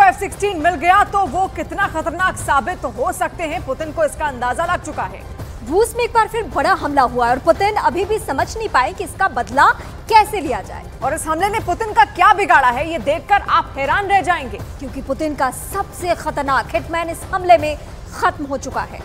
F-16 मिल गया तो वो कितना खतरनाक साबित हो सकते हैं, पुतिन को इसका अंदाजा लग चुका है। रूस में एक बार फिर बड़ा हमला हुआ है और पुतिन अभी भी समझ नहीं पाए कि इसका बदला कैसे लिया जाए। और इस हमले ने पुतिन का क्या बिगाड़ा है, ये देखकर आप हैरान रह जाएंगे, क्योंकि पुतिन का सबसे खतरनाक हिटमैन इस हमले में खत्म हो चुका है।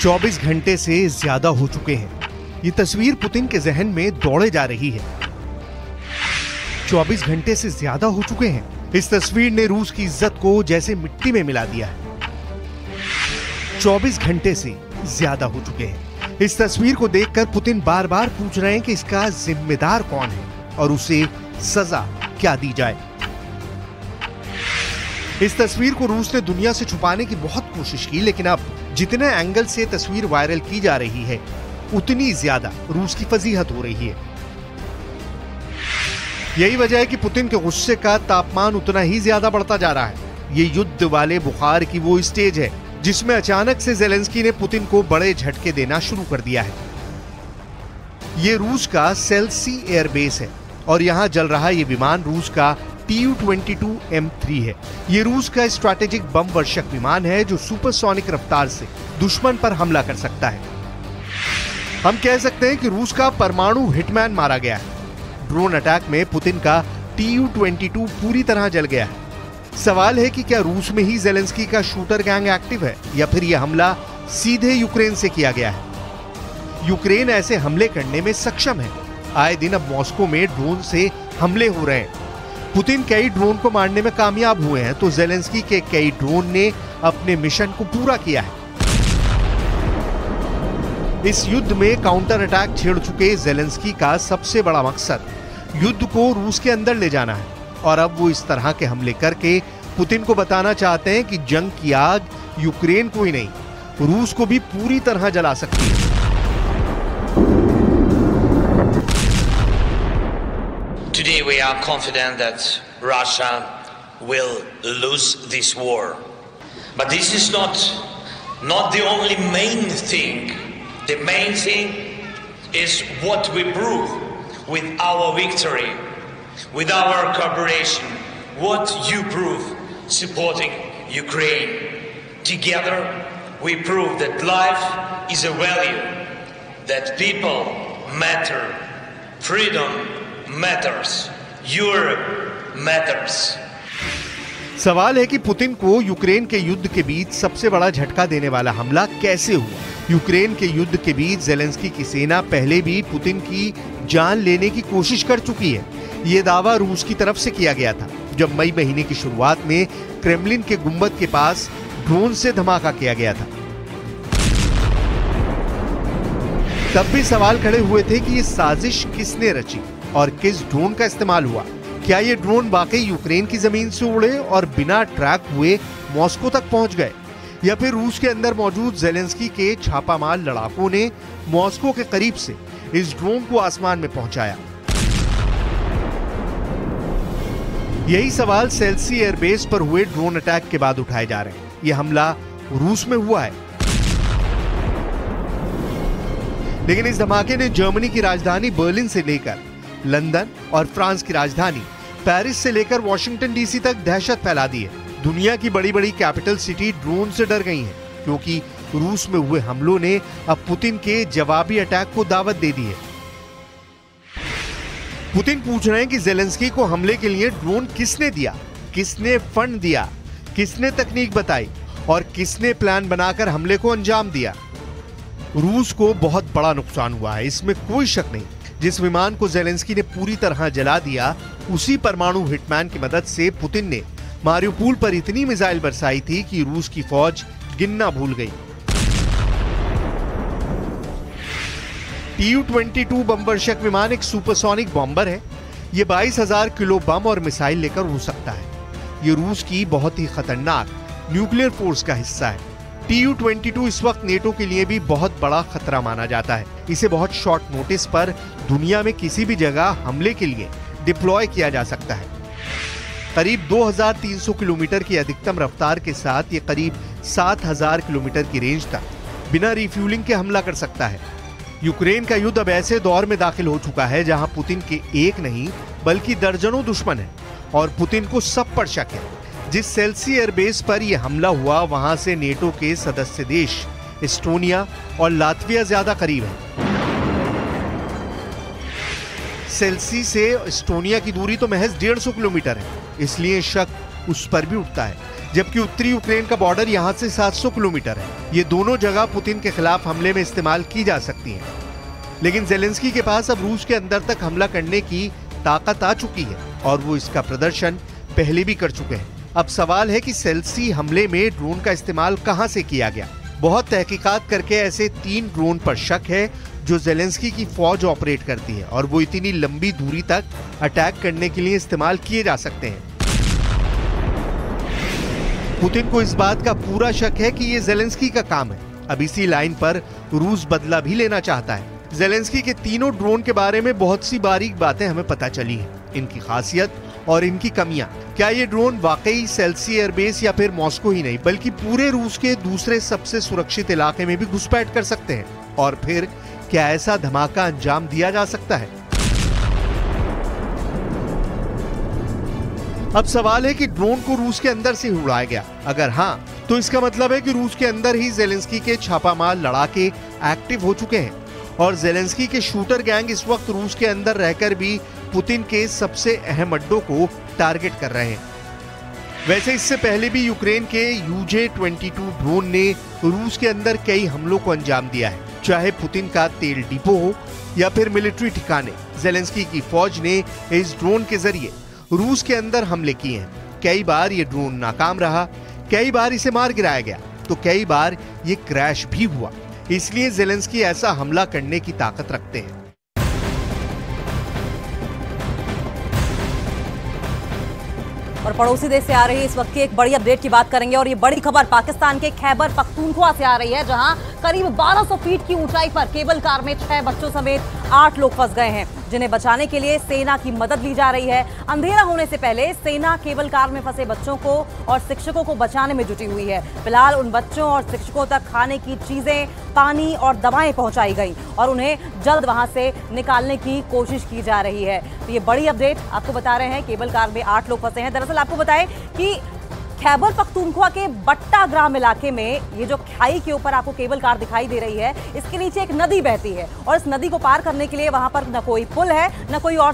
चौबीस घंटे से ज्यादा हो चुके हैं। ये तस्वीर पुतिन के जहन में दौड़े जा रही है। 24 घंटे से ज्यादा हो चुके हैं। इस तस्वीर ने रूस की इज्जत को जैसे मिट्टी में मिला दिया है। 24 घंटे से ज्यादा हो चुके हैं। इस तस्वीर को देखकर पुतिन बार बार पूछ रहे हैं कि इसका जिम्मेदार कौन है और उसे सजा क्या दी जाए। इस तस्वीर को रूस ने दुनिया से छुपाने की बहुत कोशिश की, लेकिन अब जितने एंगल से तस्वीर वायरल की जा रही है उतनी ज्यादा रूस की फजीहत हो रही है। यही वजह है कि पुतिन के गुस्से का तापमान उतना ही ज्यादा बढ़ता जा रहा है। ये युद्ध वाले बुखार की वो स्टेज है जिसमें अचानक से ज़ेलेंस्की ने पुतिन को बड़े झटके देना शुरू कर दिया है। ये रूस का सेल्सी एयरबेस है और यहां जल रहा ये विमान रूस का Tu-22M3 है। ये रूस का स्ट्रैटेजिक बम वर्षक विमान है जो सुपरसोनिक रफ्तार से दुश्मन पर हमला कर सकता है। हम कह सकते हैं कि रूस का परमाणु हिटमैन मारा गया है। ड्रोन अटैक में पुतिन का Tu-22 पूरी तरह जल गया है। सवाल है कि क्या रूस में ही ज़ेलेंस्की का शूटर गैंग एक्टिव है या फिर यह हमला सीधे यूक्रेन से किया गया है। यूक्रेन ऐसे हमले करने में सक्षम है। आए दिन अब मॉस्को में ड्रोन से हमले हो रहे हैं। पुतिन कई ड्रोन को मारने में कामयाब हुए हैं तो ज़ेलेंस्की के कई ड्रोन ने अपने मिशन को पूरा किया है। इस युद्ध में काउंटर अटैक छेड़ चुके ज़ेलेंस्की का सबसे बड़ा मकसद युद्ध को रूस के अंदर ले जाना है और अब वो इस तरह के हमले करके पुतिन को बताना चाहते हैं कि जंग की आग यूक्रेन को ही नहीं रूस को भी पूरी तरह जला सकती है। Today we are confident that Russia will lose this war. But this is not the only main thing. The main thing is what we prove with our victory, with our cooperation, what you prove supporting Ukraine. Together we prove that life is a value, that people matter, freedom matters, Europe matters. सवाल है कि Putin को Ukraine के युद्ध के बीच सबसे बड़ा झटका देने वाला हमला कैसे हुआ। यूक्रेन के युद्ध के बीच ज़ेलेंस्की की सेना पहले भी पुतिन की जान लेने की कोशिश कर चुकी है। ये दावा रूस की तरफ से किया गया था जब मई महीने की शुरुआत में क्रेमलिन के गुंबद के पास ड्रोन से धमाका किया गया था। तब भी सवाल खड़े हुए थे कि ये साजिश किसने रची और किस ड्रोन का इस्तेमाल हुआ। क्या ये ड्रोन वाकई यूक्रेन की जमीन से उड़े और बिना ट्रैक हुए मॉस्को तक पहुंच गए या फिर रूस के अंदर मौजूद ज़ेलेंस्की के छापामार लड़ाकों ने मॉस्को के करीब से इस ड्रोन को आसमान में पहुंचाया। यही सवाल सेल्सी एयरबेस पर हुए ड्रोन अटैक के बाद उठाए जा रहे हैं। यह हमला रूस में हुआ है, लेकिन इस धमाके ने जर्मनी की राजधानी बर्लिन से लेकर लंदन और फ्रांस की राजधानी पेरिस से लेकर वॉशिंगटन डीसी तक दहशत फैला दी है। दुनिया की बड़ी बड़ी कैपिटल सिटी ड्रोन से डर गई हैं, क्योंकि रूस में हुए हमलों ने अब पुतिन के जवाबी अटैक को दावत दे दी है। पुतिन पूछ रहे हैं कि ज़ेलेंस्की को हमले के लिए ड्रोन किसने दिया, किसने फंड दिया, किसने तकनीक बताई और किसने प्लान बनाकर हमले को अंजाम दिया। रूस को बहुत बड़ा नुकसान हुआ है, इसमें कोई शक नहीं। जिस विमान को ज़ेलेंस्की ने पूरी तरह जला दिया, उसी परमाणु हिटमैन की मदद से पुतिन ने मारिउपोल पर इतनी मिसाइल बरसाई थी कि रूस की फौज गिनना भूल गई। Tu-22 बम वर्षक विमान एक सुपरसोनिक बॉम्बर है। ये 22,000 किलो बम और मिसाइल लेकर उड़ सकता है। ये रूस की बहुत ही खतरनाक न्यूक्लियर फोर्स का हिस्सा है। Tu-22 इस वक्त नेटो के लिए भी बहुत बड़ा खतरा माना जाता है। इसे बहुत शॉर्ट नोटिस पर दुनिया में किसी भी जगह हमले के लिए डिप्लॉय किया जा सकता है। करीब 2300 किलोमीटर की अधिकतम रफ्तार के साथ ये करीब 7000 किलोमीटर की रेंज तक बिना रिफ्यूलिंग के हमला कर सकता है। यूक्रेन का युद्ध अब ऐसे दौर में दाखिल हो चुका है जहां पुतिन के एक नहीं बल्कि दर्जनों दुश्मन हैं और पुतिन को सब पर शक है। जिस सेल्सी एयरबेस पर यह हमला हुआ वहां से नेटो के सदस्य देश एस्टोनिया और लातविया ज्यादा करीब है। सेल्सी से एस्टोनिया की दूरी तो महज 150 किलोमीटर है, इसलिए शक उस पर भी उठता है। जबकि उत्तरी यूक्रेन का बॉर्डर यहां से 700 किलोमीटर है। ये दोनों जगह पुतिन के खिलाफ हमले में इस्तेमाल की जा सकती हैं। लेकिन जेलेंस्की के पास अब रूस के अंदर तक हमला करने की ताकत आ चुकी है और वो इसका प्रदर्शन पहले भी कर चुके हैं। अब सवाल है कि सेल्सी हमले में ड्रोन का इस्तेमाल कहां से किया गया। बहुत तहकीकात करके ऐसे 3 ड्रोन पर शक है जो जेलेंस्की की फौज ऑपरेट करती है और वो इतनी लंबी दूरी तक अटैक करने के लिए इस्तेमाल किए जा सकते हैं। पुतिन को इस बात का पूरा शक है कि ये जेलेंस्की का काम है। अब इसी लाइन पर रूस बदला भी लेना चाहता है। जेलेंस्की के तीनों ड्रोन के बारे में बहुत सी बारीक बातें हमें पता चली हैं, इनकी खासियत और इनकी कमियां। क्या ये ड्रोन वाकई सेल्सी एयरबेस या फिर मॉस्को ही नहीं बल्कि पूरे रूस के दूसरे सबसे सुरक्षित इलाके में भी घुसपैठ कर सकते हैं? और फिर क्या ऐसा धमाका अंजाम दिया जा सकता है? अब सवाल है कि ड्रोन को रूस के अंदर से ही उड़ाया गया। अगर हाँ, तो इसका मतलब है कि रूस के अंदर ही जेलेंस्की के छापामार लड़ाके एक्टिव हो चुके हैं और जेलेंस्की के शूटर गैंग इस वक्त रूस के अंदर रहकर भी पुतिन के सबसे अहम अड्डों को टारगेट कर रहे हैं। वैसे इससे पहले भी यूक्रेन के Ju-22 ड्रोन ने रूस के अंदर कई हमलों को अंजाम दिया है, चाहे पुतिन का तेल डिपो हो या फिर मिलिट्री ठिकाने। जेलेंस्की की फौज ने इस ड्रोन के जरिए रूस के अंदर हमले किए हैं। कई बार ये ड्रोन नाकाम रहा, कई बार इसे मार गिराया गया, तो कई बार ये क्रैश भी हुआ। इसलिए जेलेंस्की ऐसा हमला करने की ताकत रखते हैं। और पड़ोसी देश से आ रही इस वक्त की एक बड़ी अपडेट की बात करेंगे और ये बड़ी खबर पाकिस्तान के खैबर पख्तूनख्वा से आ रही है, जहां करीब 1200 फीट की ऊंचाई पर केबल कार में 6 बच्चों समेत 8 लोग फंस गए हैं, जिन्हें बचाने के लिए सेना की मदद ली जा रही है। अंधेरा होने से पहले सेना केबल कार में फंसे बच्चों को और शिक्षकों को बचाने में जुटी हुई है। फिलहाल उन बच्चों और शिक्षकों तक खाने की चीजें, पानी और दवाएं पहुंचाई गई और उन्हें जल्द वहां से निकालने की कोशिश की जा रही है। तो ये बड़ी अपडेट आपको बता रहे हैं, केबल कार में 8 लोग फंसे हैं। दरअसल आपको बताएं कि खैबर पख्तूनख्वा के बट्टा ग्राम इलाके में ये जो खाई के ऊपर आपको केबल कार दिखाई दे रही है, इसके नीचे एक नदी बहती है और इस नदी को पार करने के लिए वहां पर न कोई पुल है न कोई और